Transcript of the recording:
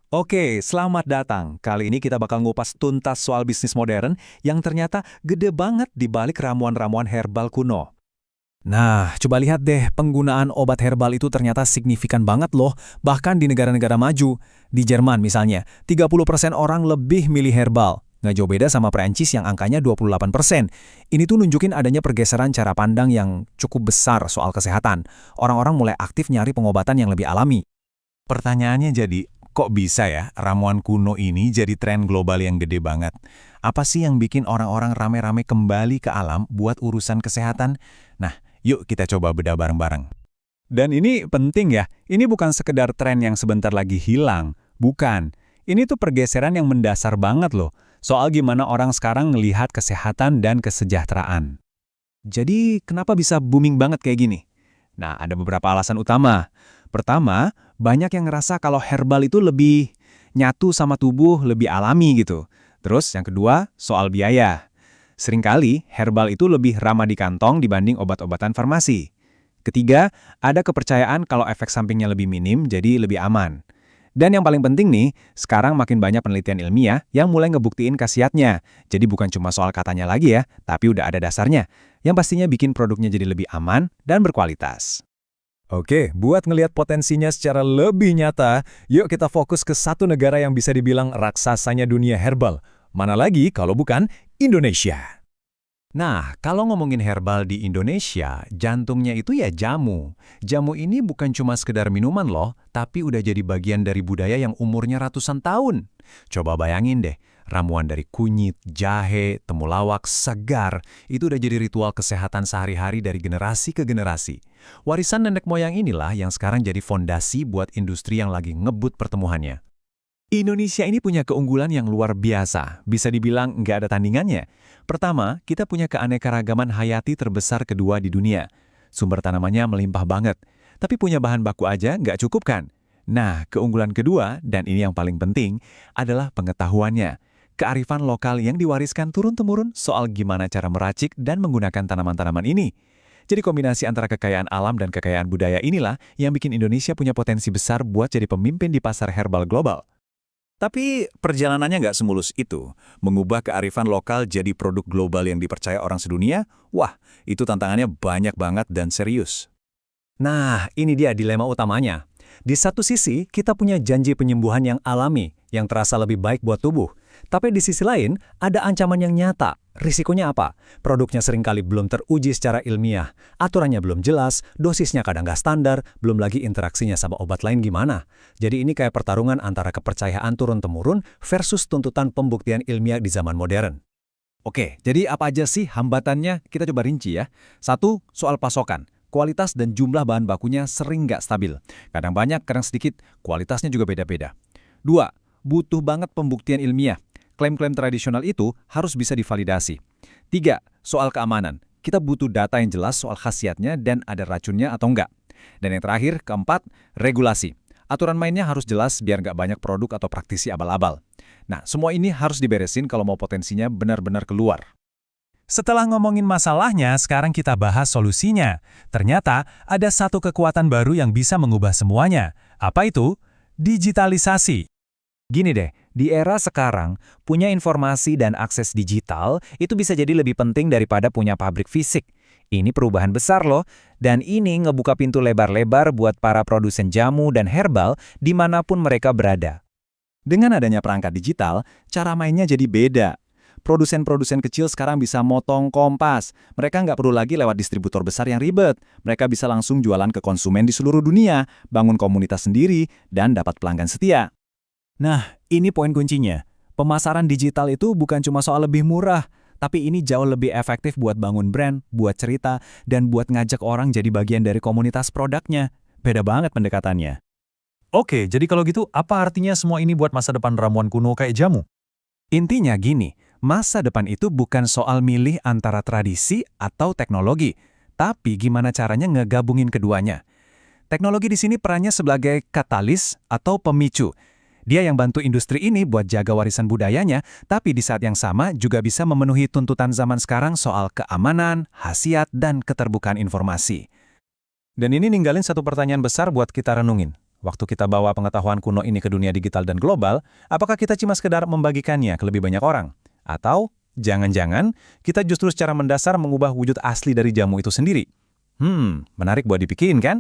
Oke, selamat datang. Kali ini kita bakal ngupas tuntas soal bisnis modern yang ternyata gede banget di balik ramuan-ramuan herbal kuno. Nah, coba lihat deh, penggunaan obat herbal itu ternyata signifikan banget loh, bahkan di negara-negara maju. Di Jerman misalnya, 30% orang lebih milih herbal. Nggak jauh beda sama Perancis yang angkanya 28%. Ini tuh nunjukin adanya pergeseran cara pandang yang cukup besar soal kesehatan. Orang-orang mulai aktif nyari pengobatan yang lebih alami. Pertanyaannya jadi, kok bisa ya ramuan kuno ini jadi tren global yang gede banget? Apa sih yang bikin orang-orang rame-rame kembali ke alam buat urusan kesehatan? Nah, yuk kita coba bedah bareng-bareng. Dan ini penting ya, ini bukan sekedar tren yang sebentar lagi hilang. Bukan. Ini tuh pergeseran yang mendasar banget loh, soal gimana orang sekarang ngelihat kesehatan dan kesejahteraan. Jadi, kenapa bisa booming banget kayak gini? Nah, ada beberapa alasan utama. Pertama, banyak yang ngerasa kalau herbal itu lebih nyatu sama tubuh, lebih alami gitu. Terus yang kedua, soal biaya. Seringkali herbal itu lebih ramah di kantong dibanding obat-obatan farmasi. Ketiga, ada kepercayaan kalau efek sampingnya lebih minim, jadi lebih aman. Dan yang paling penting nih, sekarang makin banyak penelitian ilmiah yang mulai ngebuktiin khasiatnya. Jadi bukan cuma soal katanya lagi ya, tapi udah ada dasarnya. Yang pastinya bikin produknya jadi lebih aman dan berkualitas. Oke, buat ngelihat potensinya secara lebih nyata, yuk kita fokus ke satu negara yang bisa dibilang raksasanya dunia herbal. Mana lagi kalau bukan Indonesia. Nah, kalau ngomongin herbal di Indonesia, jantungnya itu ya jamu. Jamu ini bukan cuma sekedar minuman loh, tapi udah jadi bagian dari budaya yang umurnya ratusan tahun. Coba bayangin deh, ramuan dari kunyit, jahe, temulawak, segar, itu udah jadi ritual kesehatan sehari-hari dari generasi ke generasi. Warisan nenek moyang inilah yang sekarang jadi fondasi buat industri yang lagi ngebut pertumbuhannya. Indonesia ini punya keunggulan yang luar biasa, bisa dibilang nggak ada tandingannya. Pertama, kita punya keanekaragaman hayati terbesar kedua di dunia. Sumber tanamannya melimpah banget, tapi punya bahan baku aja nggak cukup kan? Nah, keunggulan kedua, dan ini yang paling penting, adalah pengetahuannya. Kearifan lokal yang diwariskan turun-temurun soal gimana cara meracik dan menggunakan tanaman-tanaman ini. Jadi kombinasi antara kekayaan alam dan kekayaan budaya inilah yang bikin Indonesia punya potensi besar buat jadi pemimpin di pasar herbal global. Tapi perjalanannya nggak semulus itu. Mengubah kearifan lokal jadi produk global yang dipercaya orang sedunia, wah, itu tantangannya banyak banget dan serius. Nah, ini dia dilema utamanya. Di satu sisi, kita punya janji penyembuhan yang alami, yang terasa lebih baik buat tubuh. Tapi di sisi lain, ada ancaman yang nyata. Risikonya apa? Produknya seringkali belum teruji secara ilmiah, aturannya belum jelas, dosisnya kadang nggak standar, belum lagi interaksinya sama obat lain gimana. Jadi ini kayak pertarungan antara kepercayaan turun-temurun versus tuntutan pembuktian ilmiah di zaman modern. Oke, jadi apa aja sih hambatannya? Kita coba rinci ya. Satu, soal pasokan. Kualitas dan jumlah bahan bakunya sering nggak stabil. Kadang banyak, kadang sedikit. Kualitasnya juga beda-beda. Dua, butuh banget pembuktian ilmiah. Klaim-klaim tradisional itu harus bisa divalidasi. Tiga, soal keamanan. Kita butuh data yang jelas soal khasiatnya dan ada racunnya atau enggak. Dan yang terakhir, keempat, regulasi. Aturan mainnya harus jelas biar nggak banyak produk atau praktisi abal-abal. Nah, semua ini harus diberesin kalau mau potensinya benar-benar keluar. Setelah ngomongin masalahnya, sekarang kita bahas solusinya. Ternyata ada satu kekuatan baru yang bisa mengubah semuanya. Apa itu? Digitalisasi. Gini deh, di era sekarang, punya informasi dan akses digital itu bisa jadi lebih penting daripada punya pabrik fisik. Ini perubahan besar loh, dan ini ngebuka pintu lebar-lebar buat para produsen jamu dan herbal dimanapun mereka berada. Dengan adanya perangkat digital, cara mainnya jadi beda. Produsen-produsen kecil sekarang bisa motong kompas. Mereka nggak perlu lagi lewat distributor besar yang ribet. Mereka bisa langsung jualan ke konsumen di seluruh dunia, bangun komunitas sendiri, dan dapat pelanggan setia. Nah, ini poin kuncinya. Pemasaran digital itu bukan cuma soal lebih murah, tapi ini jauh lebih efektif buat bangun brand, buat cerita, dan buat ngajak orang jadi bagian dari komunitas produknya. Beda banget pendekatannya. Oke, jadi kalau gitu, apa artinya semua ini buat masa depan ramuan kuno kayak jamu? Intinya gini, masa depan itu bukan soal milih antara tradisi atau teknologi, tapi gimana caranya ngegabungin keduanya. Teknologi di sini perannya sebagai katalis atau pemicu. Dia yang bantu industri ini buat jaga warisan budayanya, tapi di saat yang sama juga bisa memenuhi tuntutan zaman sekarang soal keamanan, khasiat, dan keterbukaan informasi. Dan ini ninggalin satu pertanyaan besar buat kita renungin. Waktu kita bawa pengetahuan kuno ini ke dunia digital dan global, apakah kita cuma sekedar membagikannya ke lebih banyak orang? Atau jangan-jangan kita justru secara mendasar mengubah wujud asli dari jamu itu sendiri? Menarik buat dipikirin kan?